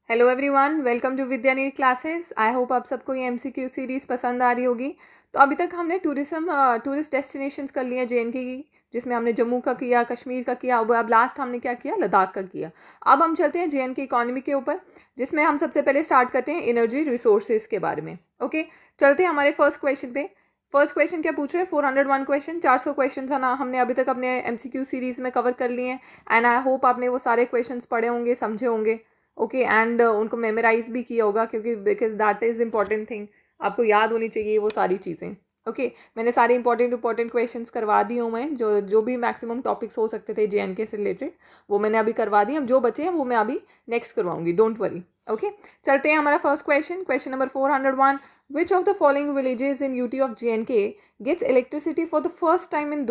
Hello everyone, welcome to Vidya NEET classes. I hope आप सबको ये एमसीक्यू सीरीज़ पसंद आ रही होगी। तो अभी तक हमने टूरिस्ट डेस्टिनेशंस कर लिया जेएनके की, जिसमें हमने जम्मू का किया, कश्मीर का किया, अब लास्ट हमने क्या किया, लद्दाख का किया। अब हम चलते हैं जेएनके इकोनॉमी के ऊपर, जिसमें हम सबसे पहले स्टार्ट करते हैं एनर्जी रिसोर्सेज के बारे में। ओके, चलते हैं हमारे फर्स्ट क्वेश्चन पे। फर्स्ट क्वेश्चन क्या पूछ रहे हैं? 401 क्वेश्चन, 400 क्वेश्चन हमने अभी तक अपने एमसीक्यू सीरीज़ में कवर कर लिए हैं। एंड आई होप आपने वो सारे क्वेश्चन पढ़े होंगे, समझे होंगे। ओके, एंड उनको मेमोराइज भी किया होगा, क्योंकि because that is important thing. आपको याद होनी चाहिए वो सारी चीज़ें। ओके, मैंने सारे इंपॉर्टेंट क्वेश्चंस करवा दिए हुए हैं, जो जो भी मैक्सिमम टॉपिक्स हो सकते थे जेएनके से रिलेटेड, वो मैंने अभी करवा दिए। अब जो बचे हैं वो मैं अभी नेक्स्ट करवाऊंगी, डोंट वरी। ओके, चलते हैं हमारा first question, question number 401। Which of the following villages in UT of JNK gets electricity for the first time in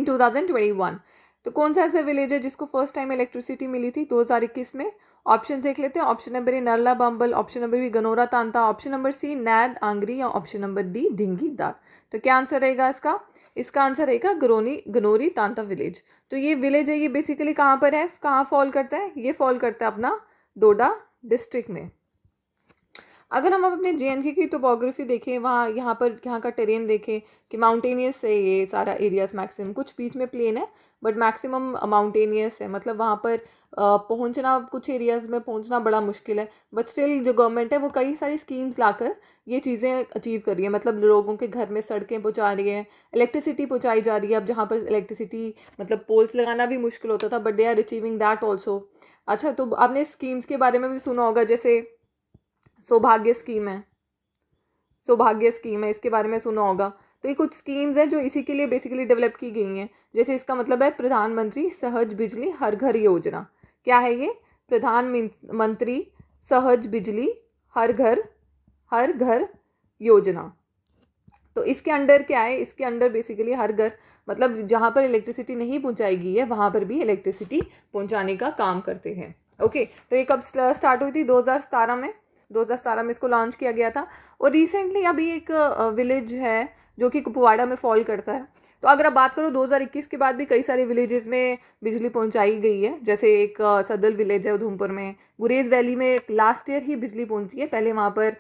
2021? तो कौन सा ऐसा विलेज है जिसको फर्स्ट टाइम इलेक्ट्रिसिटी मिली थी 2021 में? ऑप्शन देख लेते हैं। Option number A Narla Bambal, option number B Ganora Tanta, option number सी नैद आंगरी, या ऑप्शन नंबर डी ढिंगी दार। तो क्या आंसर रहेगा इसका? इसका आंसर रहेगा गनोरी तांता विलेज। तो ये विलेज है, ये बेसिकली कहाँ पर है, कहाँ फॉल करता है? ये फॉल करता है अपना डोडा डिस्ट्रिक्ट में। अगर हम अपने जेएनके की टोपोग्राफी देखें, वहाँ यहाँ का टेरेन देखें कि माउंटेनियस है ये सारा एरियाज, मैक्सिमम कुछ बीच में प्लेन है बट मैक्सिमम माउंटेनियस है। मतलब वहाँ पर पहुँचना, कुछ एरियाज में पहुँचना बड़ा मुश्किल है, बट स्टिल जो गवर्नमेंट है वो कई सारी स्कीम्स लाकर ये चीज़ें अचीव कर रही है। मतलब लोगों के घर में सड़कें पहुँचा रही है, इलेक्ट्रिसिटी पहुँचाई जा रही है। अब जहाँ पर इलेक्ट्रिसिटी मतलब पोल्स लगाना भी मुश्किल होता था, but they are achieving that also. अच्छा, तो आपने स्कीम्स के बारे में भी सुना होगा, जैसे सौभाग्य स्कीम है, इसके बारे में सुना होगा। तो ये कुछ स्कीम्स हैं जो इसी के लिए बेसिकली डेवलप की गई हैं। जैसे इसका मतलब है प्रधानमंत्री सहज बिजली हर घर योजना। क्या है ये? प्रधानमंत्री सहज बिजली हर घर योजना। तो इसके अंडर क्या है? इसके अंडर बेसिकली हर घर, मतलब जहाँ पर इलेक्ट्रिसिटी नहीं पहुँचाई गई है वहाँ पर भी इलेक्ट्रिसिटी पहुँचाने का काम करते हैं। ओके, तो ये कब स्टार्ट हुई थी? 2017 में। 2017 में इसको लॉन्च किया गया था। और रिसेंटली अभी एक विलेज है जो कि कुपवाड़ा में फॉल करता है। तो अगर आप बात करो 2021 के बाद भी कई सारे विलेजेस में बिजली पहुंचाई गई है। जैसे एक सदल विलेज है उधमपुर में, गुरेज वैली में लास्ट ईयर ही बिजली पहुंची है। पहले वहाँ पर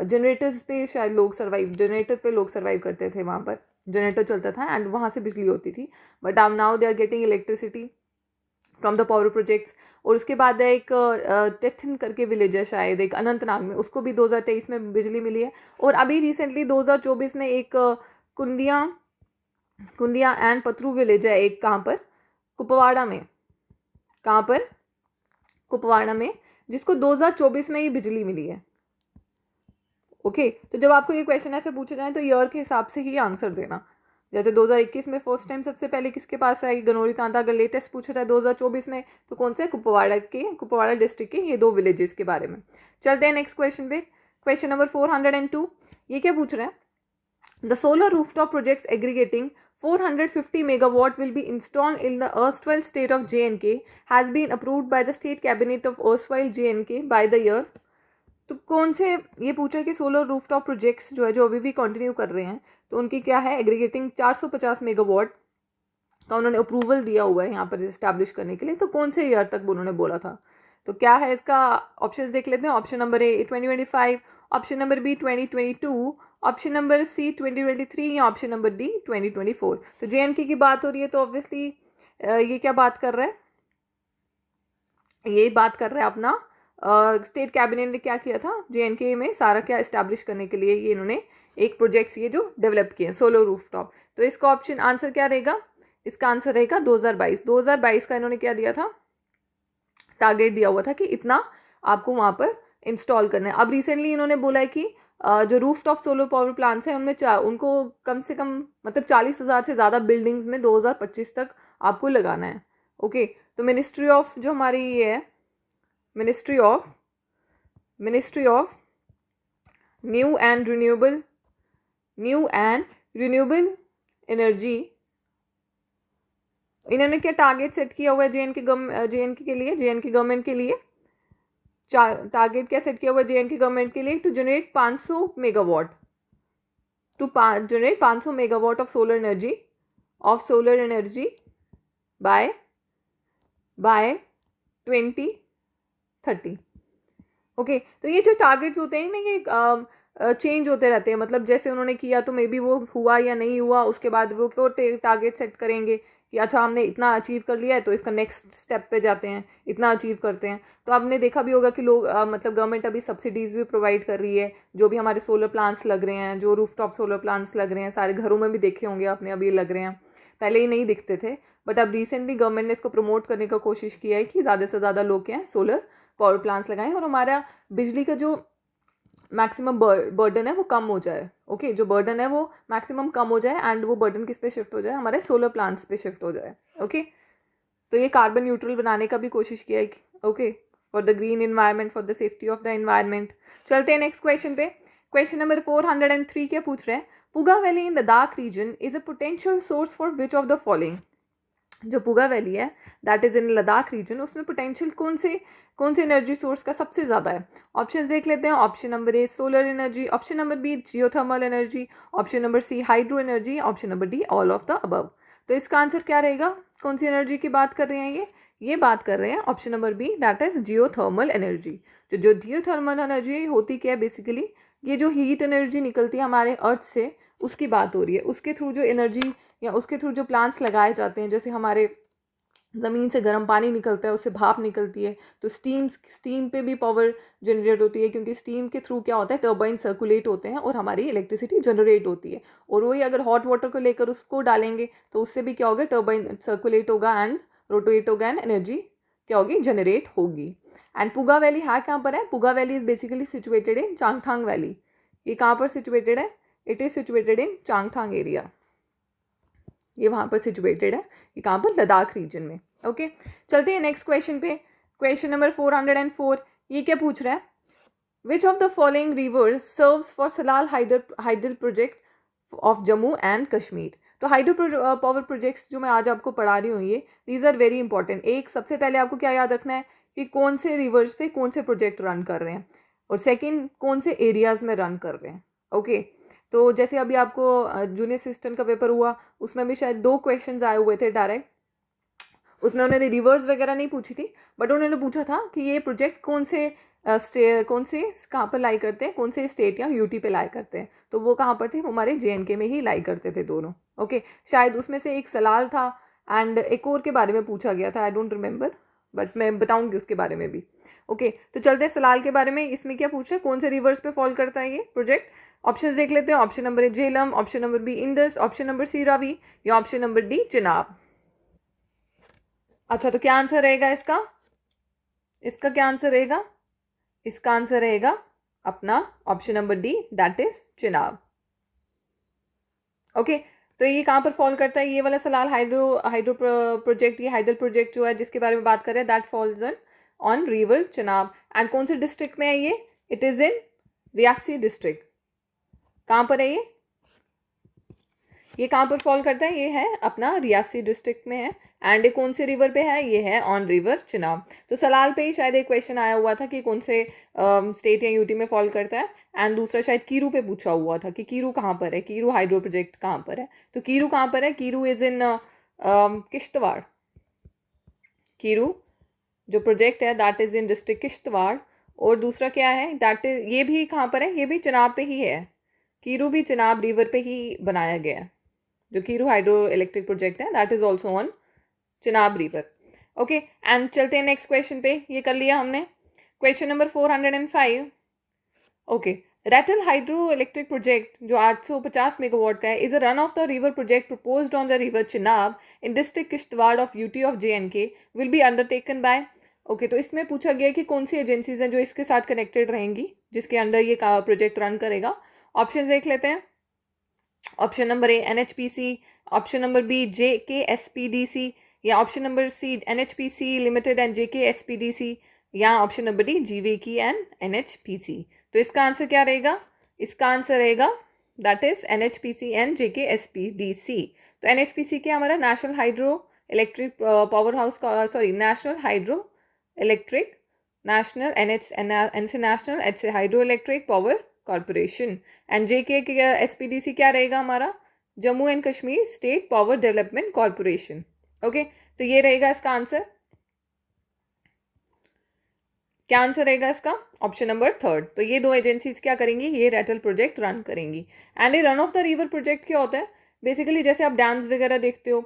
जनरेटर्स पे शायद जनरेटर पे लोग सर्वाइव करते थे, वहाँ पर जनरेटर चलता था एंड वहाँ से बिजली होती थी। But now they are getting electricity from the power projects. और उसके बाद एक टेथिन करके विलेज है शायद, एक अनंतनाग में, उसको भी 2023 में बिजली मिली है। और अभी रिसेंटली 2024 में एक कुंदिया एंड पथरू विलेज है, एक कहाँ पर, कुपवाड़ा में। कहाँ पर? कुपवाड़ा में, जिसको 2024 में ही बिजली मिली है। ओके, तो जब आपको ये क्वेश्चन ऐसे पूछे जाए तो ईयर के हिसाब से ही आंसर देना। जैसे 2021 में फर्स्ट टाइम सबसे पहले किसके पास आएगी? गनोरी तांता। अगर लेटेस्ट पूछा जाए 2024 में, तो कौन से? कुपवाड़ा डिस्ट्रिक्ट के ये दो विलेजेस के बारे में। चलते हैं नेक्स्ट क्वेश्चन पे, क्वेश्चन नंबर 402। ये क्या पूछ रहे हैं? The solar rooftop projects aggregating 450 megawatt will be installed in the erstwhile state of JNK has been approved by the state cabinet of erstwhile JNK by the year। तो कौन से, ये पूछा है कि सोलर रूफटॉप प्रोजेक्ट्स जो है, जो अभी भी कंटिन्यू कर रहे हैं, तो उनकी क्या है? एग्रीगेटिंग 450 मेगावाट का उन्होंने अप्रूवल दिया हुआ है यहाँ पर इस्टेब्लिश करने के लिए। तो कौन से ईयर तक उन्होंने बोला था? तो क्या है इसका? ऑप्शन देख लेते हैं। Option number A 2025, option number B 2022, option number C 2023, या ऑप्शन नंबर डी 2024। तो जेएनके की बात हो रही है, तो ऑब्वियसली ये क्या बात कर रहा है? ये बात कर रहा है अपना स्टेट कैबिनेट ने क्या किया था जेएनके में सारा क्या इस्टेब्लिश करने के लिए, ये इन्होंने एक प्रोजेक्ट्स ये जो डेवलप किए हैं सोलर रूफटॉप। तो इसका ऑप्शन आंसर क्या रहेगा? इसका आंसर रहेगा 2022 का इन्होंने क्या दिया था? टारगेट दिया हुआ था कि इतना आपको वहाँ पर इंस्टॉल करना है। अब रिसेंटली इन्होंने बोला है कि जो रूफटॉप सोलर पावर प्लांट्स हैं उनमें उनको कम से कम मतलब 40,000 से ज़्यादा बिल्डिंग्स में 2025 तक आपको लगाना है। ओके, तो मिनिस्ट्री ऑफ जो हमारी ये है, ministry of new and renewable energy, इन्होंने क्या टारगेट सेट किया हुआ है जेएनके गवर्नमेंट के लिए? टारगेट क्या सेट किया हुआ है जेएनके गवर्नमेंट के लिए? To generate 500 megawatt of solar energy by 20 30। Okay, तो ये जो टारगेट्स होते हैं ना ये चेंज होते रहते हैं, मतलब जैसे उन्होंने किया तो मे बी वो हुआ या नहीं हुआ, उसके बाद वो क्यों टारगेट सेट करेंगे कि अच्छा हमने इतना अचीव कर लिया है तो इसका नेक्स्ट स्टेप पे जाते हैं, इतना अचीव करते हैं। तो आपने देखा भी होगा कि लोग मतलब गवर्नमेंट अभी सब्सिडीज़ भी प्रोवाइड कर रही है, जो भी हमारे सोलर प्लांट्स लग रहे हैं, जो रूफटॉप सोलर प्लांट्स लग रहे हैं, सारे घरों में भी देखे होंगे आपने, अभी लग रहे हैं, पहले ही नहीं दिखते थे, बट अब रिसेंटली गवर्नमेंट ने इसको प्रमोट करने का कोशिश किया है कि ज़्यादा से ज़्यादा लोग क्या है सोलर पावर प्लांट्स लगाएं और हमारा बिजली का जो मैक्सिमम बर्डन है वो कम हो जाए। ओके, जो बर्डन है वो मैक्सिमम कम हो जाए एंड वो बर्डन किस पे शिफ्ट हो जाए, हमारे सोलर प्लांट्स पे शिफ्ट हो जाए। ओके, तो ये कार्बन न्यूट्रल बनाने का भी कोशिश किया है। Okay, for the green environment, for the safety of the environment. चलते हैं नेक्स्ट क्वेश्चन पे। क्वेश्चन नंबर 403 क्या पूछ रहे हैं, Puga valley in Ladakh region is a potential source for which of the following. जो पुगा वैली है that is in Ladakh region, उसमें पोटेंशियल कौन से एनर्जी सोर्स का सबसे ज़्यादा है। ऑप्शन देख लेते हैं। Option number A solar energy, option number B geothermal energy, option number C hydro energy, option number D all of the above. तो इसका आंसर क्या रहेगा, कौन सी एनर्जी की बात कर रहे हैं ये बात कर रहे हैं option number B that is geothermal energy. जो जियोथर्मल एनर्जी होती क्या है, बेसिकली ये जो हीट एनर्जी निकलती है हमारे अर्थ से, उसकी बात हो रही है। उसके थ्रू जो एनर्जी या उसके थ्रू जो प्लांट्स लगाए जाते हैं, जैसे हमारे ज़मीन से गर्म पानी निकलता है, उससे भाप निकलती है, तो स्टीम पे भी पावर जनरेट होती है, क्योंकि स्टीम के थ्रू क्या होता है, टर्बाइन सर्कुलेट होते हैं और हमारी इलेक्ट्रिसिटी जनरेट होती है। और वही अगर हॉट वाटर को लेकर उसको डालेंगे तो उससे भी क्या होगा, टर्बाइन सर्कुलेट होगा एंड रोटेट होगा एंड एनर्जी क्या होगी, जनरेट होगी। एंड पुगा वैली है कहाँ पर है, Puga valley is basically situated in Changthang valley. ये कहाँ पर सिचुएटेड है, it is situated in Changthang area, ये वहाँ पर सिचुएटेड है, ये कहाँ पर, लद्दाख रीजन में। ओके, चलते हैं नेक्स्ट क्वेश्चन पे। क्वेश्चन नंबर 404 ये क्या पूछ रहा है, विच of the following rivers serves for Salal hydel project of Jammu and Kashmir. तो हाइड्रो पावर प्रोजेक्ट्स जो मैं आज आपको पढ़ा रही हूँ ये दीज आर वेरी इंपॉर्टेंट। एक, सबसे पहले आपको क्या याद रखना है कि कौन से रिवर्स पे कौन से प्रोजेक्ट रन कर रहे हैं, और सेकेंड कौन से एरियाज में रन कर रहे हैं। ओके, तो जैसे अभी आपको जूनियर असिस्टेंट का पेपर हुआ, उसमें भी शायद 2 क्वेश्चंस आए हुए थे डायरेक्ट, उसमें उन्होंने रिवर्स वगैरह नहीं पूछी थी, बट उन्होंने पूछा था कि ये प्रोजेक्ट कौन से कहाँ पर लाई करते हैं, कौन से स्टेट या यूटी पे लाई करते हैं। तो वो कहाँ पर थे, हमारे JNK में ही लाई करते थे दोनों। ओके, शायद उसमें से एक सलाल था एंड एक और के बारे में पूछा गया था, आई डोंट रिमेंबर, बट मैं बताऊंगी उसके बारे में भी। ओके, तो चलते हैं सलाल के बारे में। इसमें क्या पूछा, कौन से रिवर्स पे फॉल करता है ये प्रोजेक्ट। ऑप्शन देख लेते हैं। Option number A Jhelum, option number B Indus, option number C Ravi, या ऑप्शन नंबर डी चिनाब। अच्छा, तो क्या आंसर रहेगा इसका, इसका क्या आंसर रहेगा, इसका आंसर रहेगा अपना option number D that is Chenab. Okay, तो ये कहाँ पर फॉल करता है, ये वाला सलाल हाइड्रो प्रोजेक्ट, ये हाइडल प्रोजेक्ट जो है जिसके बारे में बात कर रहे हैं, that falls on river Chenab. And कौन से डिस्ट्रिक्ट में है ये, it is in Reasi district. कहाँ पर है ये कहाँ पर फॉल करता है, ये है अपना रियासी डिस्ट्रिक्ट में है। एंड ये कौन से रिवर पे है, ये है ऑन रिवर चिनाब। तो सलाल पे ही शायद एक क्वेश्चन आया हुआ था कि कौन से स्टेट या यूटी में फॉल करता है, एंड दूसरा शायद कीरू पे पूछा हुआ था कि कीरू कहाँ पर है, कीरू हाइड्रो प्रोजेक्ट कहाँ पर है। तो कीरू कहाँ पर है, कीरू इज इन किश्तवाड़। कीरू जो प्रोजेक्ट है that is in district Kishtwar. और दूसरा क्या है, दैट इज, ये भी कहाँ पर है, ये भी चिनाब पे ही है। कीरू भी चिनाब रिवर पे ही बनाया गया है। जो कीरू हाइड्रो इलेक्ट्रिक प्रोजेक्ट है that is also on Chenab river. Okay, and चलते हैं नेक्स्ट क्वेश्चन पे, ये कर लिया हमने। Question number 405। Okay, Ratle hydro electric project जो 850 मेगावाट का है, is a run of the river project proposed on the river Chenab in district Kishtwar of UT of JNK will be undertaken by. Okay, तो इसमें पूछा गया कि कौन सी एजेंसीज हैं जो इसके साथ कनेक्टेड रहेंगी, जिसके अंडर ये प्रोजेक्ट रन करेगा। ऑप्शन देख लेते हैं। Option number A NHPC, option number B JKSPDC, या option number C NHPC limited and JKSPDC, या option number D GVK and NHPC। तो इसका आंसर क्या रहेगा, इसका आंसर रहेगा that is NHPC and JKSPDC। तो NHPC क्या, हमारा national hydro electric power house का, sorry national hydro electric, national N से नेशनल, H से hydro electric power corporation. And JKSPDC क्या रहेगा हमारा, Jammu and Kashmir state power development corporation. Okay, तो ये रहेगा इसका आंसर। क्या आंसर रहेगा इसका? Option number third. तो ये दो एजेंसीज क्या करेंगी? ये रेटल प्रोजेक्ट रन करेंगी। एंड ये run of the river project क्या होता है? बेसिकली जैसे आप डैम्स वगैरह देखते हो,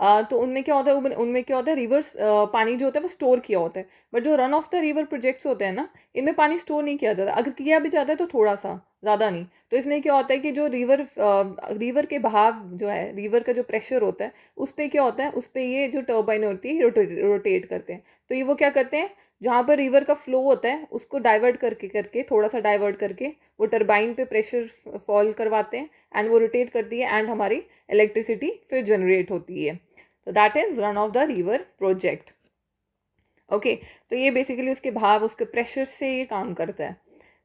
तो उनमें क्या होता है, उनमें क्या होता है, रिवर्स पानी जो होता है वो स्टोर किया होता है। बट जो run of the river projects होते हैं ना, इनमें पानी स्टोर नहीं किया जाता, अगर किया भी जाता है तो थोड़ा सा, ज़्यादा नहीं। तो इसमें क्या होता है कि जो रिवर के बहाव जो है, रिवर का जो प्रेशर होता है, उस पर क्या होता है, उस पर ये जो टर्बाइन होती है रोटेट करते हैं। तो ये वो क्या करते हैं, जहाँ पर रिवर का फ्लो होता है उसको डाइवर्ट करके करके थोड़ा सा डाइवर्ट करके वो टरबाइन पे प्रेशर फॉल करवाते हैं, एंड वो रोटेट करती है, एंड हमारी इलेक्ट्रिसिटी फिर जनरेट होती है। तो that is run of the river project. Okay, तो ये बेसिकली उसके भाव, उसके प्रेशर से ये काम करता है।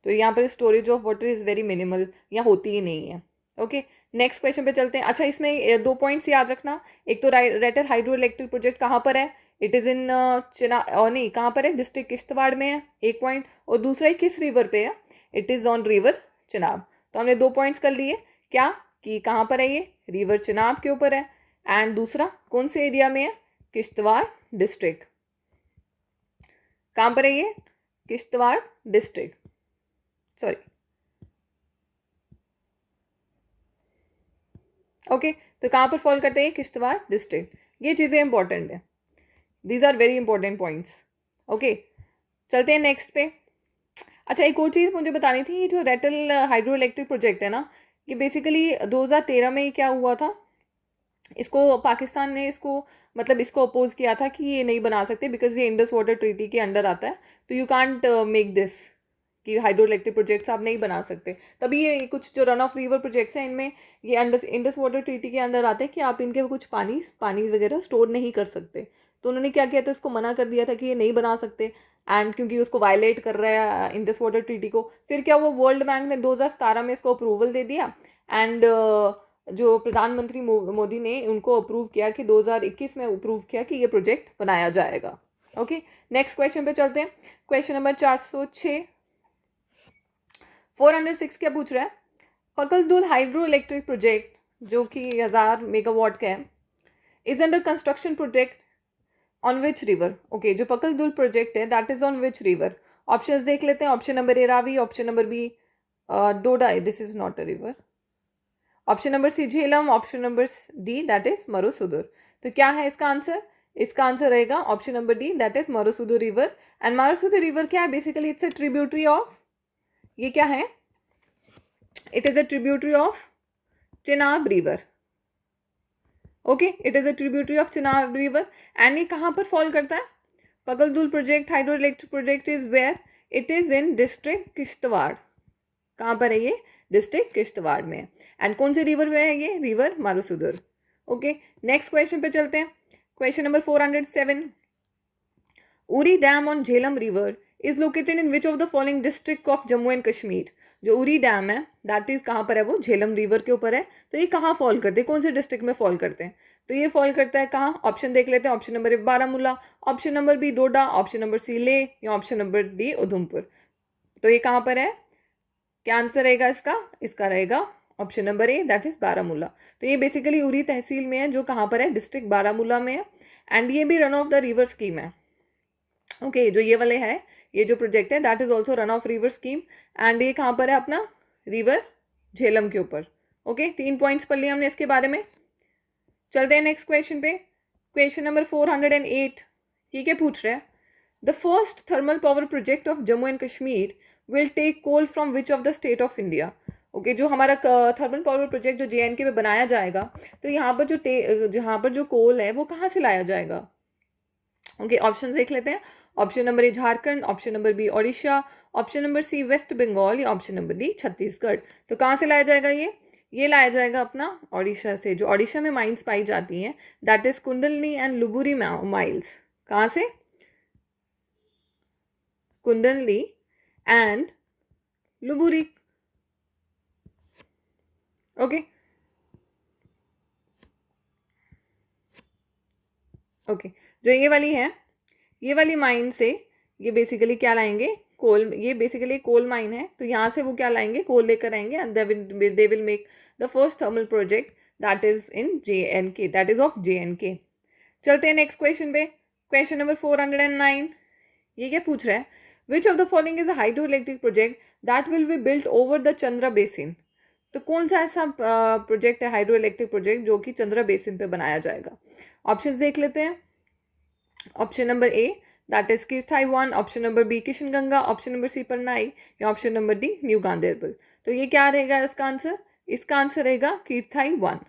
तो यहाँ पर storage of water is very minimal, यहाँ होती ही नहीं है। ओके, नेक्स्ट क्वेश्चन पे चलते हैं। अच्छा, इसमें दो पॉइंट्स याद रखना। एक तो रेटल हाइड्रो इलेक्ट्रिक प्रोजेक्ट कहाँ पर है? इट इज़ इन चिना, और नहीं, कहाँ पर है? डिस्ट्रिक्ट किश्तवाड़ में है, एक पॉइंट। और दूसरा ही किस रिवर पे है? It is on river Chenab. तो हमने दो पॉइंट्स कर लिए। क्या कि कहाँ पर है ये? रिवर चिनाब के ऊपर है। एंड दूसरा कौन से एरिया में है? किश्तवाड़ डिस्ट्रिक्ट। कहाँ पर है ये? Kishtwar district, sorry. ओके, तो कहाँ पर फॉल करते हैं? किश्तवाड़ डिस्ट्रिक्ट। ये चीज़ें इंपॉर्टेंट है, these are very important points. Okay, चलते हैं नेक्स्ट पे। अच्छा, एक और चीज़ मुझे बतानी थी, ये जो रेटल हाइड्रो इलेक्ट्रिक प्रोजेक्ट है ना, ये बेसिकली 2013 में क्या हुआ था, इसको पाकिस्तान ने इसको मतलब इसको अपोज किया था कि ये नहीं बना सकते, बिकॉज ये इंडस वाटर ट्रीटी के अंडर आता है। तो यू कांट मेक दिस कि हाइड्रो इलेक्ट्रिक प्रोजेक्ट्स आप नहीं बना सकते। तभी ये कुछ जो रन ऑफ रिवर प्रोजेक्ट्स हैं, इनमें ये इंडस वाटर ट्रीटी के अंदर आते हैं कि आप इनके कुछ पानी वगैरह स्टोर नहीं कर सकते। तो उन्होंने क्या किया था, इसको मना कर दिया था कि ये नहीं बना सकते, एंड क्योंकि उसको वायलेट कर रहा है इंडस वाटर ट्रीटी को। फिर क्या हुआ, वर्ल्ड बैंक ने 2017 में इसको अप्रूवल दे दिया, एंड जो प्रधानमंत्री मोदी ने उनको अप्रूव किया कि 2021 में अप्रूव किया कि ये प्रोजेक्ट बनाया जाएगा। ओके, नेक्स्ट क्वेश्चन पे चलते हैं। क्वेश्चन नंबर 406, 406 क्या पूछ रहा है? पकलदुल हाइड्रो इलेक्ट्रिक प्रोजेक्ट जो कि 1000 मेगावाट का है, is under construction project on which river? Okay, जो पकलदुल प्रोजेक्ट है that is on which river? Options देख लेते हैं। Option number A Ravi, option number B Doda, this is not a river. Option number C Jhelum, option number D that is Marusudar. तो क्या है इसका answer? इसका आंसर रहेगा option number D, that is Marusudar river. And Marusudar river क्या है? Basically it's a tributary of, ये क्या है? It is a tributary of Chenab river. Okay, it is a tributary of Chenab river. And ये कहाँ पर फॉल करता है? Pakal Dul project hydro electric project is where? It is in district Kishtwar. कहाँ पर है ये? डिस्ट्रिक्ट किश्तवाड़ में। एंड कौन से रिवर में है ये? रिवर मारुसुदुर। ओके, नेक्स्ट क्वेश्चन पे चलते हैं। Question number 407, Uri dam on Jhelum river is located in which of the following district of Jammu and Kashmir? जो उरी डैम है दैट इज कहाँ पर है? वो झेलम रिवर के ऊपर है। तो ये कहाँ फॉल करते हैं, कौन से डिस्ट्रिक्ट में फॉल करते हैं? तो ये फॉल करता है कहाँ? ऑप्शन देख लेते हैं। Option number A Baramulla, option number B Doda, option number C Leh, या ऑप्शन नंबर डी उधमपुर। तो ये कहाँ पर है? क्या आंसर रहेगा इसका? इसका रहेगा option number A, that is Baramulla. तो ये बेसिकली उरी तहसील में है, जो कहाँ पर है? डिस्ट्रिक्ट बारामूला में है। एंड ये भी run of the river scheme है। ओके, जो ये वाले है, ये जो प्रोजेक्ट है that is also run of river scheme. And ये कहाँ पर है? अपना रिवर झेलम के ऊपर। ओके, 3 पॉइंट्स पढ़ लिए हमने इसके बारे में। चलते हैं नेक्स्ट क्वेश्चन पे। क्वेश्चन नंबर 408, ये क्या पूछ रहा है? The first thermal power project of Jammu and Kashmir will take coal from which of the state of India? Okay, जो हमारा थर्मल पावर प्रोजेक्ट जो JNK में बनाया जाएगा, तो यहाँ पर जहाँ पर जो कोल है वो कहाँ से लाया जाएगा? ओके, ऑप्शन देख लेते हैं। Option number A Jharkhand, option number B Odisha, option number C West Bengal, या ऑप्शन नंबर डी छत्तीसगढ़। तो कहाँ से लाया जाएगा ये लाया जाएगा अपना ओडिशा से। जो ओडिशा में माइंस पाई जाती हैं that is Kundalni and Luburi miles. कहाँ से? Kundalni and Luburi. Okay, okay, जो ये वाली है, ये वाली माइन से ये बेसिकली क्या लाएंगे? कोल। ये बेसिकली कोल माइन है, तो यहाँ से वो क्या लाएंगे? कोल लेकर आएंगे, and they will make the first thermal project that is in JNK, that is of JNK। चलते हैं नेक्स्ट क्वेश्चन पे। क्वेश्चन नंबर 409, ये क्या पूछ रहा है? विच of the following is a hydro electric project that will be built over the Chandra basin. तो कौन सा ऐसा प्रोजेक्ट है हाइड्रो इलेक्ट्रिक प्रोजेक्ट जो कि चंद्रा बेसिन पे बनाया जाएगा? ऑप्शन देख लेते हैं। Option number A that is Kirthai 1, option number B Kishanganga, option number C Parnai, या option number D new Ganderbal. तो ये क्या रहेगा इसका आंसर? इसका आंसर रहेगा कीर्थाई 1।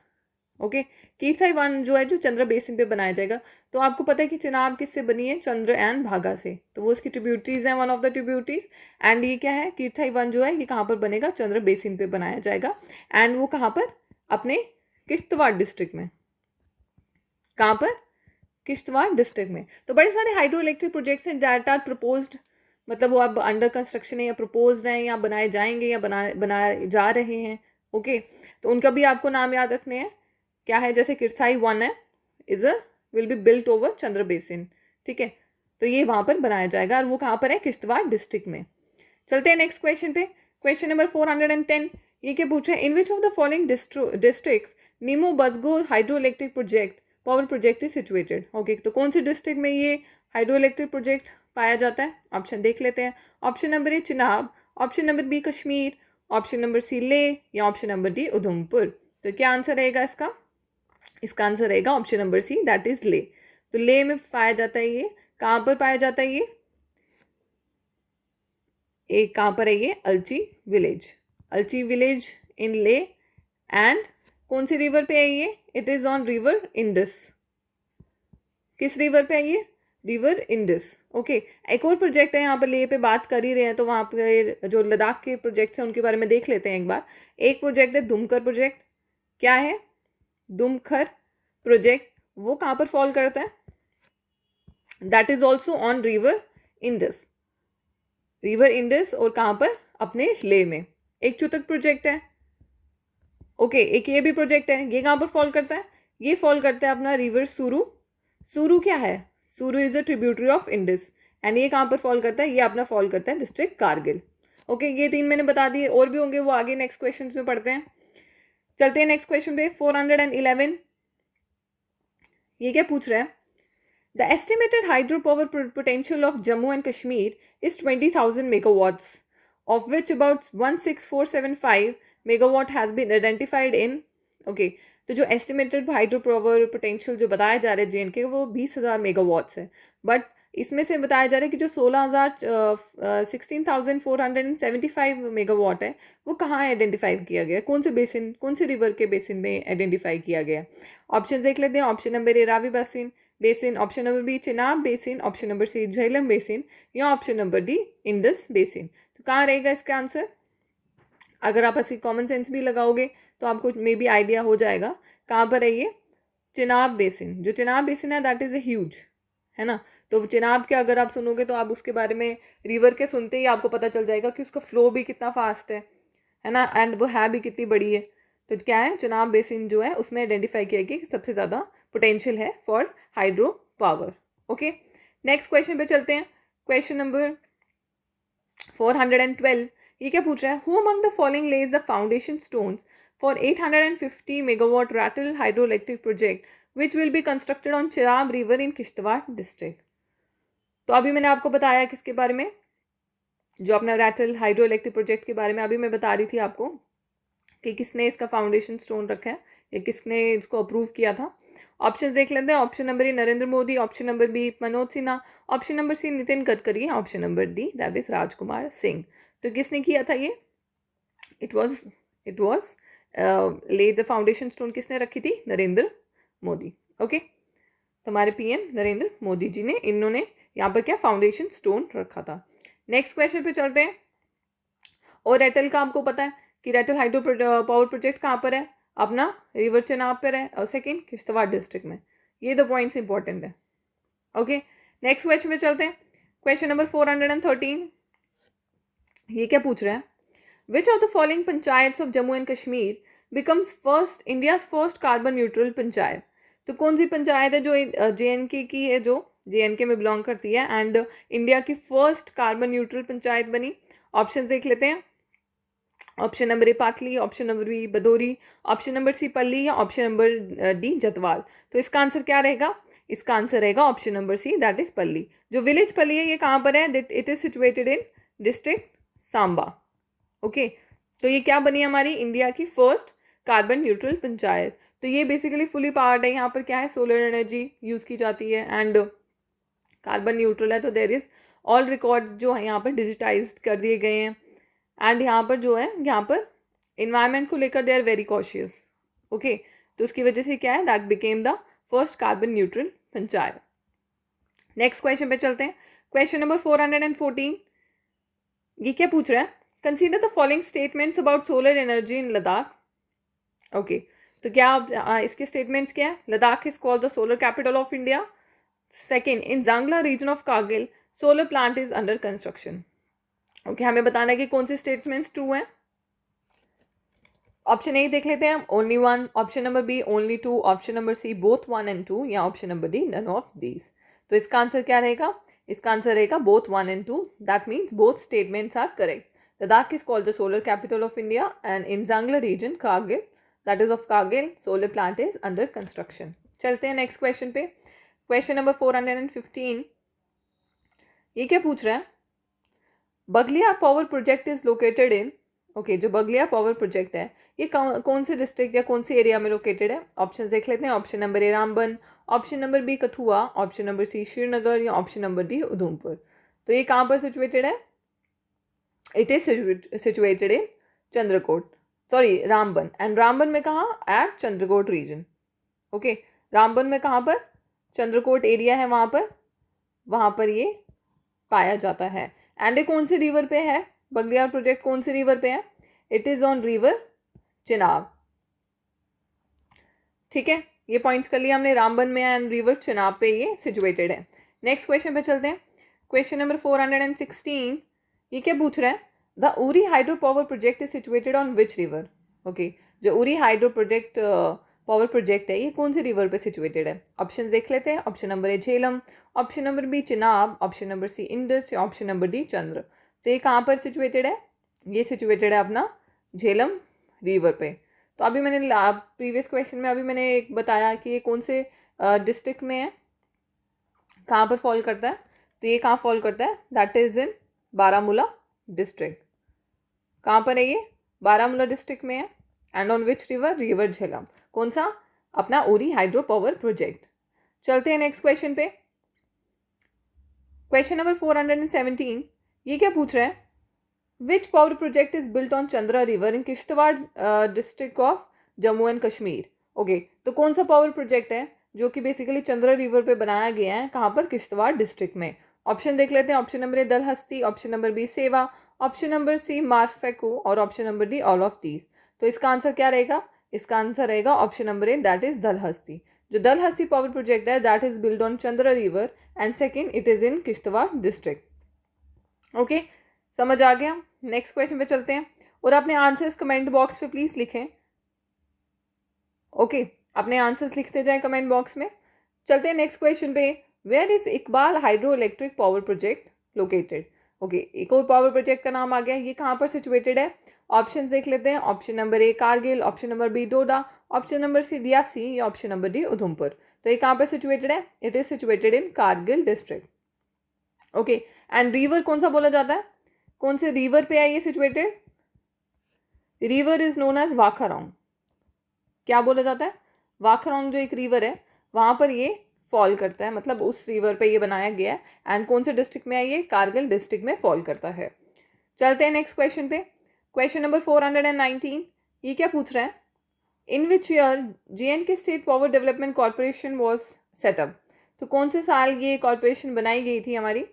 ओके, कीर्थाई 1 जो है जो चंद्र बेसिन पे बनाया जाएगा। तो आपको पता है कि चिनाब किससे बनी है? चंद्र एंड भागा से। तो वो उसकी ट्रिब्यूटरीज हैं, one of the tributaries. And ये क्या है? कीर्थाई 1 जो है ये कहाँ पर बनेगा? चंद्र बेसिन पे बनाया जाएगा। एंड वो कहाँ पर? अपने किश्तवाड़ डिस्ट्रिक्ट में। कहाँ पर? किश्तवाड़ डिस्ट्रिक्ट में। तो बड़े सारे हाइड्रो इलेक्ट्रिक प्रोजेक्ट्स हैं दैट आर प्रपोज्ड, मतलब वो अब अंडर कंस्ट्रक्शन है या प्रपोज हैं या बनाए जाएंगे या बनाए जा रहे हैं। ओके, तो उनका भी आपको नाम याद रखने हैं। क्या है? जैसे कीर्थाई 1 है, will be built over Chandra basin. ठीक है, तो ये वहां पर बनाया जाएगा और वो कहाँ पर है? किश्तवाड़ डिस्ट्रिक्ट में। चलते हैं नेक्स्ट क्वेश्चन पे। Question number 410। ये क्या पूछा है? In which of the following districts Nimoo Bazgo hydro electric project power project is situated. Okay, तो कौन सी डिस्ट्रिक्ट में ये हाइड्रो इलेक्ट्रिक प्रोजेक्ट पाया जाता है? ऑप्शन देख लेते हैं। Option number A Chenab, option number B Kashmir, option number C Leh, या ऑप्शन नंबर डी उधमपुर। तो क्या आंसर रहेगा इसका? इसका आंसर रहेगा option number C that is ले। तो ले में पाया जाता है ये। कहाँ पर पाया जाता है ये? एक कहाँ पर है ये? Alchi village. Alchi village in ले। एंड कौन सी रिवर पे है ये? It is on river Indus. किस रिवर पे है ये? रिवर इंडस। ओके, एक और प्रोजेक्ट है यहाँ पर ले पे बात कर ही रहे हैं तो वहाँ पे जो लद्दाख के प्रोजेक्ट्स हैं उनके बारे में देख लेते हैं एक बार। एक प्रोजेक्ट है दुमकर प्रोजेक्ट। क्या है? दुमखर प्रोजेक्ट। वो कहाँ पर फॉल करता है? That is also on river Indus. River Indus और कहाँ पर? अपने ले में। एक चुतक प्रोजेक्ट है। ओके, एक ये भी प्रोजेक्ट है। ये कहाँ पर फॉल करता है? ये फॉल करता है अपना रिवर सुरू। सुरू क्या है? सुरू is a tributary of Indus. And ये कहाँ पर फॉल करता है? ये अपना फॉल करता है डिस्ट्रिक्ट कारगिल। ओके, ये 3 मैंने बता दिए, और भी होंगे वो आगे नेक्स्ट क्वेश्चन में पढ़ते हैं। चलते हैं नेक्स्ट क्वेश्चन पे। 411। ये क्या पूछ रहा है? The estimated hydro power potential of Jammu and Kashmir is 20,000 megawatts, of which about 16475 megawatt has been identified in। Okay, तो जो एस्टिमेटेड हाइड्रो पावर पोटेंशियल जो बताया जा रहा है जेएनके वो 20,000 मेगावाट्स है। बट इसमें से बताया जा रहा है कि जो 16,475 मेगावाट है वो कहाँ आइडेंटिफाई किया गया? कौन से बेसिन, कौन से रिवर के बेसिन में आइडेंटिफाई किया गया? ऑप्शन देख लेते हैं। Option number A Ravi basin, option number B Chenab basin, option number C Jhelum basin, या option number D Indus basin. तो कहाँ रहेगा इसका आंसर? अगर आप ऐसी कॉमन सेंस भी लगाओगे तो आपको मे बी आइडिया हो जाएगा कहाँ पर है ये। चिनाब बेसिन। जो चिनाब बेसिन है दैट इज ए ह्यूज, है ना। तो चिनाब के अगर आप सुनोगे तो आप उसके बारे में रिवर के सुनते ही आपको पता चल जाएगा कि उसका फ्लो भी कितना फास्ट है ना, एंड वो है भी कितनी बड़ी है। तो क्या है? चिनाब बेसिन जो है उसमें आइडेंटिफाई किया गया कि सबसे ज़्यादा पोटेंशियल है for hydro power. Okay, next question पे चलते हैं। Question number 412। ये क्या पूछ रहा है? Who among the following lays the foundation stones for 850 megawatt Ratle hydro electric project which will be constructed on Chenab river in Kishtwar district. तो अभी मैंने आपको बताया किसके बारे में? जो अपना रैटल हाइड्रो इलेक्ट्रिक प्रोजेक्ट के बारे में अभी मैं बता रही थी आपको कि किसने इसका फाउंडेशन स्टोन रखा है या किसने इसको अप्रूव किया था। ऑप्शन देख लेते हैं। Option number A Narendra Modi, option number B Manoj Sinha, option number C Nitin Gadkari, option number D that is Rajkumar Singh. तो किसने किया था ये? It was lay the foundation stone किसने रखी थी? नरेंद्र मोदी। ओके, तो हमारे पीएम नरेंद्र मोदी जी ने, इन्होंने यहाँ पर क्या फाउंडेशन स्टोन रखा था। नेक्स्ट क्वेश्चन पे चलते हैं। और रेटल का आपको पता है कि रेटल हाइड्रो पावर प्रोजेक्ट कहाँ पर है? अपना रिवर चिनाब पर है, और सेकेंड किश्तवाड़ डिस्ट्रिक्ट में। ये द पॉइंट्स इंपॉर्टेंट है। ओके, नेक्स्ट क्वेश्चन पे चलते हैं। Question number 413। ये क्या पूछ रहा है? विच of the following panchayats of Jammu and Kashmir becomes first India's first carbon neutral panchayat. तो कौन सी पंचायत है जो जेएनके की है, जो जेएनके में बिलोंग करती है एंड इंडिया की फर्स्ट कार्बन न्यूट्रल पंचायत बनी? ऑप्शन देख लेते हैं। Option number A Patli, option number B Badauri, option number C Palli, या ऑप्शन नंबर डी जतवाल। तो इसका आंसर क्या रहेगा? इसका आंसर रहेगा option number C, that is Palli. जो विलेज पल्ली है ये कहाँ पर है? It is situated in district Samba. Okay, तो ये क्या बनी हमारी इंडिया की फर्स्ट कार्बन न्यूट्रल पंचायत। तो ये बेसिकली फुली पावर्ड है, यहाँ पर क्या है, सोलर एनर्जी यूज़ की जाती है एंड कार्बन न्यूट्रल है। तो देयर इज ऑल रिकॉर्ड्स जो है यहाँ पर डिजिटाइज्ड कर दिए गए हैं एंड यहाँ पर जो है, यहाँ पर इन्वायरमेंट को लेकर they are very cautious. Okay, तो उसकी वजह से क्या है, that became the first carbon neutral panchayat. Next question पे चलते हैं। क्वेश्चन नंबर 414, ये क्या पूछ रहा है? Consider the following statements about solar energy in Ladakh. Okay, तो क्या इसके स्टेटमेंट्स क्या है? Ladakh is called the solar capital of India. Second, in Jangla region of Kargil solar plant is under construction. Okay, हमें बताना है कि कौन से स्टेटमेंट्स ट्रू हैं। ऑप्शन ए देख लेते हैं हम, only 1, option number B only 2, option number C both 1 and 2, या option number D none of these. तो इसका आंसर क्या रहेगा? इसका आंसर रहेगा both 1 and 2, that means both statements are correct. Ladakh is called the solar capital of India and in Jangla region Kargil, that is of Kargil, solar plant is under construction. चलते हैं next question पे। Question number 415, ये क्या पूछ रहा है? Baglihar power project is located in, okay, जो Baglihar power project है ये कौन से डिस्ट्रिक्ट या कौन से एरिया में लोकेटेड है? ऑप्शन देख लेते हैं। Option number A Ramban, option number B Kathua, option number C Srinagar, या ऑप्शन नंबर डी उधमपुर। तो ये कहाँ पर सिचुएटेड है? It is situated in Chandrakot, sorry Ramban. And Ramban में कहाँ? At Chandrakot region. Okay, Ramban में कहाँ पर? चंद्रकोट एरिया है वहाँ पर ये पाया जाता है। एंड ये कौन सी रिवर पे है? बगलियार प्रोजेक्ट कौन सी रिवर पे है? It is on river Chenab. ठीक है, ये पॉइंट्स कर लिया हमने, रामबन में एंड रिवर चिनाब पे ये सिचुएटेड है। नेक्स्ट क्वेश्चन पे चलते हैं। क्वेश्चन नंबर 416, ये क्या पूछ रहा है? The Uri hydro power project is situated on which river. Okay, जो Uri hydro project power project है ये कौन सी रिवर पे सिचुएटेड है? ऑप्शन देख लेते हैं। Option number A Jhelum, option number B Chenab, option number C Indus, या ऑप्शन नंबर डी चंद्र। तो ये कहाँ पर सिचुएटेड है? ये सिचुएटेड है अपना झेलम रिवर पे। तो अभी मैंने प्रीवियस क्वेश्चन में अभी मैंने एक बताया कि ये कौन से डिस्ट्रिक्ट में है, कहाँ पर फॉल करता है। तो ये कहाँ फॉल करता है? That is in Baramulla district. कहाँ पर है ये? बारामूला डिस्ट्रिक्ट में है। And on which river? River Jhelum. कौन सा? अपना उरी हाइड्रो पावर प्रोजेक्ट। चलते हैं नेक्स्ट क्वेश्चन पे। क्वेश्चन नंबर 417, ये क्या पूछ रहा है? Which power project is built on Chandra river in Kishtwar district of Jammu and Kashmir. Okay, तो कौन सा पावर प्रोजेक्ट है जो कि बेसिकली चंद्रा रिवर पे बनाया गया है? कहाँ पर? किश्तवाड़ डिस्ट्रिक्ट में। ऑप्शन देख लेते हैं। Option number A Dulhasti, option number B Sewa, option number C मारफेको, और option number D all of these. तो इसका आंसर क्या रहेगा? इसका आंसर रहेगा option number A, that is Dulhasti. जो दलहस्ती पावर प्रोजेक्ट है that is build on Chandra river and second it is in Kishtwar district. Okay, समझ आ गया। नेक्स्ट क्वेश्चन पे चलते हैं और अपने आंसर्स कमेंट बॉक्स पे प्लीज लिखें। ओके, अपने आंसर्स लिखते जाएं कमेंट बॉक्स में। चलते हैं नेक्स्ट क्वेश्चन पे। Where is Iqbal hydro electric power project located? Okay, एक और पावर प्रोजेक्ट का नाम आ गया। ये कहाँ पर सिचुएटेड है? ऑप्शन देख लेते हैं। Option number A Kargil, option number B Doda, option number C Reasi, या ऑप्शन नंबर डी उधमपुर। तो ये कहाँ पर सिचुएटेड है? It is situated in Kargil district. Okay, and river कौन सा बोला जाता है? कौन से रिवर पे है ये situated? River is known as Wakharong. क्या बोला जाता है? वाखारोंग जो एक रिवर है वहां पर ये फॉल करता है, मतलब उस रिवर पे ये बनाया गया है। एंड कौन से डिस्ट्रिक्ट में है ये? कारगिल डिस्ट्रिक्ट में फॉल करता है। चलते हैं नेक्स्ट क्वेश्चन पे। क्वेश्चन नंबर 419, ये क्या पूछ रहा है? In which year JNK state power development corporation was set up. तो कौन से साल ये कॉर्पोरेशन बनाई गई थी हमारी?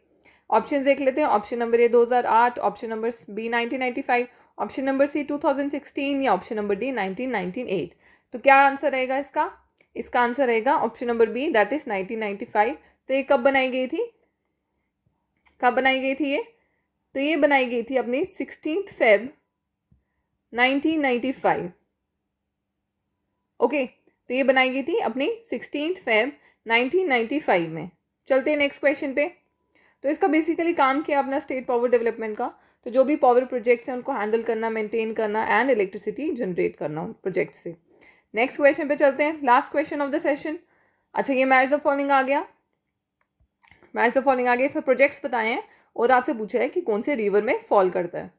ऑप्शन देख लेते हैं। Option number A 2008, option number B 1995, option number C 2016, या ऑप्शन नंबर डी 1998। तो क्या आंसर रहेगा इसका? इसका आंसर रहेगा option number B, that is 1995। तो ये कब बनाई गई थी? कब बनाई गई थी ये? तो ये बनाई गई थी अपनी 16 Feb 1995। ओके, तो ये बनाई गई थी अपनी 16 Feb 1995 में। चलते हैं नेक्स्ट क्वेश्चन पे। तो इसका बेसिकली काम किया अपना स्टेट पावर डेवलपमेंट का। तो जो भी पावर प्रोजेक्ट्स हैं उनको हैंडल करना, मेंटेन करना एंड इलेक्ट्रिसिटी जनरेट करना प्रोजेक्ट से। नेक्स्ट क्वेश्चन पे चलते हैं, last question of the session. अच्छा, ये मैच द फॉलोइंग आ गया, मैच द फॉलोइंग आ गया। इसमें प्रोजेक्ट्स बताए हैं और आपसे पूछा है कि कौन से रिवर में फॉल करता है।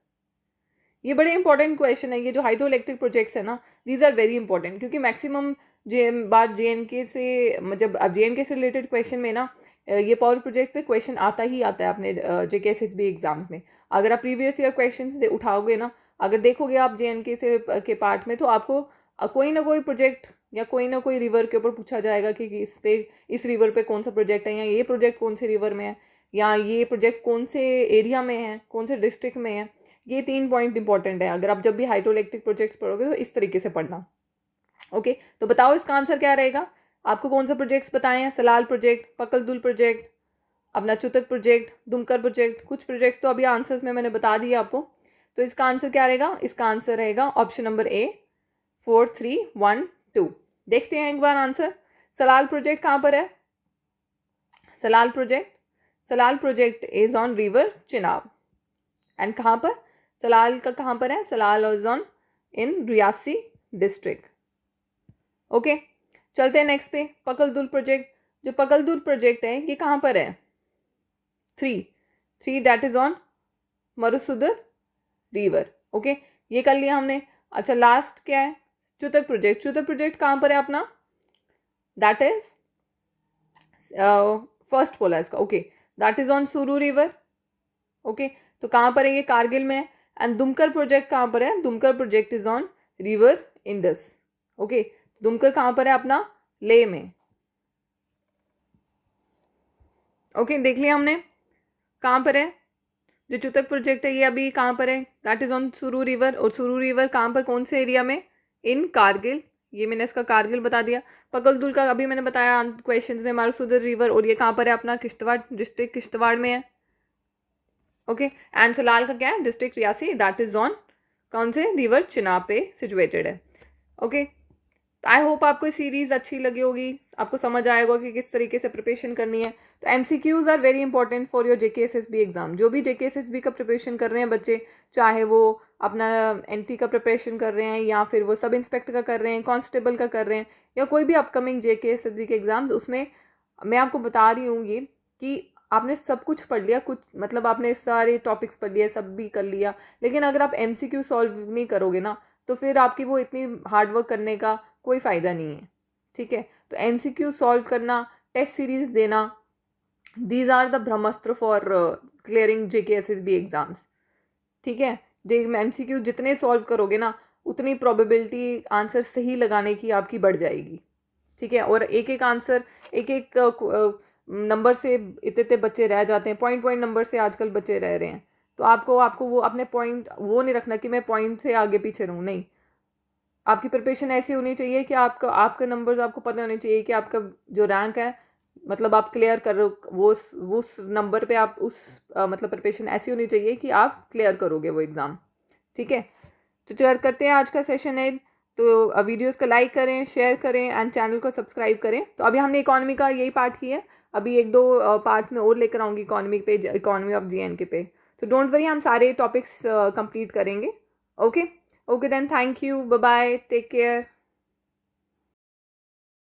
ये बड़े इंपॉर्टेंट क्वेश्चन है। ये जो हाइड्रो इलेक्ट्रिक प्रोजेक्ट्स है ना, दीज आर वेरी इंपॉर्टेंट, क्योंकि मैक्सिमम बात JNK से, जब अब JNK से रिलेटेड क्वेश्चन में ना ये पावर प्रोजेक्ट पे क्वेश्चन आता ही आता है अपने JKSSB एग्जाम्स में। अगर आप प्रीवियस ईयर क्वेश्चन से उठाओगे ना, अगर देखोगे आप JNK से के पार्ट में, तो आपको कोई ना कोई प्रोजेक्ट या कोई ना कोई रिवर के ऊपर पूछा जाएगा कि इस पे, इस रिवर पे कौन सा प्रोजेक्ट है, या ये प्रोजेक्ट कौन से रिवर में है, या ये प्रोजेक्ट कौन से एरिया में है, कौन से डिस्ट्रिक्ट में है। ये 3 पॉइंट इंपॉर्टेंट है। अगर आप जब भी हाइड्रो इलेक्ट्रिक प्रोजेक्ट्स पढ़ोगे तो इस तरीके से पढ़ना। ओके, तो बताओ इसका आंसर क्या रहेगा। आपको कौन सा प्रोजेक्ट्स बताए हैं? सलाल प्रोजेक्ट, पकलदुल प्रोजेक्ट, अपना चुतक प्रोजेक्ट, दुमकर प्रोजेक्ट। कुछ प्रोजेक्ट्स तो अभी आंसर्स में मैंने बता दिए आपको। तो इसका आंसर क्या रहेगा? इसका आंसर रहेगा ऑप्शन नंबर ए, 4, 3, 1, 2। देखते हैं एक बार आंसर। सलाल प्रोजेक्ट कहाँ पर है? Salal project is on river Chenab. And कहाँ पर? सलाल का कहाँ पर है? Salal is on in Reasi district. Okay, चलते हैं नेक्स्ट पे। पकलदुल प्रोजेक्ट, जो पकलदुल प्रोजेक्ट है ये कहाँ पर है? 3 that is on Marusudar river. Okay, ये कर लिया हमने। अच्छा, लास्ट क्या है? चुतक प्रोजेक्ट कहाँ पर है अपना? दैट इज फर्स्ट बोला इसका। ओके, दैट इज ऑन सुरू रिवर। ओके, तो कहाँ पर है ये? कारगिल में है। एंड दुमकर प्रोजेक्ट कहाँ पर है? Dumkhar project is on river Indus. Okay, Dumkhar कहाँ पर है अपना? लेह में। ओके, देख लिया हमने कहाँ पर है। जो चुतक प्रोजेक्ट है ये अभी कहाँ पर है? दैट इज ऑन सुरू रिवर। और सुरू रिवर कहाँ पर, कौन से एरिया में? इन कारगिल। ये मैंने इसका कारगिल बता दिया। पकलदुल का अभी मैंने बताया क्वेश्चंस में, मारुसुदर रिवर, और ये कहाँ पर है अपना? किश्तवाड़ डिस्ट्रिक्ट, किश्तवाड़ में है। ओके, एंड सलाल का क्या है? District Reasi, that is on कौन से? रिवर चिनाब पे सिचुएटेड है। ओके, आई होप आपको सीरीज अच्छी लगी होगी, आपको समझ आएगा कि किस तरीके से प्रिपरेशन करनी है। तो MCQs are very important for your JKSSB exam. जो भी JKSSB का प्रिपरेशन कर रहे हैं बच्चे, चाहे वो अपना NT का प्रिपरेशन कर रहे हैं, या फिर वो सब इंस्पेक्टर का कर रहे हैं, कांस्टेबल का कर रहे हैं, या कोई भी अपकमिंग JKSSB के एग्जाम्स, उसमें मैं आपको बता रही हूँ ये कि आपने सब कुछ पढ़ लिया, कुछ मतलब आपने सारे टॉपिक्स पढ़ लिए, सब भी कर लिया, लेकिन अगर आप MCQ सॉल्व नहीं करोगे ना, तो फिर आपकी वो इतनी हार्डवर्क करने का कोई फ़ायदा नहीं है। ठीक है, तो MCQ सॉल्व करना, टेस्ट सीरीज देना, these are the Brahmastra for clearing JKSSB exams. ठीक है, MCQ जितने सॉल्व करोगे ना, उतनी प्रोबेबिलिटी आंसर सही लगाने की आपकी बढ़ जाएगी। ठीक है, और एक एक आंसर, एक एक नंबर से इतने बच्चे रह जाते हैं, पॉइंट नंबर से आजकल बच्चे रह रहे हैं। तो आपको वो अपने पॉइंट वो नहीं रखना कि मैं पॉइंट से आगे पीछे रहूँ, नहीं। आपकी प्रिपरेशन ऐसी होनी चाहिए कि आपके नंबर्स आपको पता होने चाहिए कि आपका जो रैंक है, मतलब आप क्लियर कर वो उस नंबर पे आप उस मतलब प्रिपरेशन ऐसी होनी चाहिए कि आप क्लियर करोगे वो एग्ज़ाम। ठीक है, तो चल करते हैं आज का सेशन है। तो वीडियोस को लाइक करें, शेयर करें एंड चैनल को सब्सक्राइब करें। तो अभी हमने इकोनॉमी का यही पार्ट किया है, अभी 1-2 पार्ट्स में और लेकर आऊँगी इकोनॉमी पे, इकोनॉमी ऑफ JNK पे। तो डोंट वरी, हम सारे टॉपिक्स कंप्लीट करेंगे। Okay, then thank you, bye bye, take care.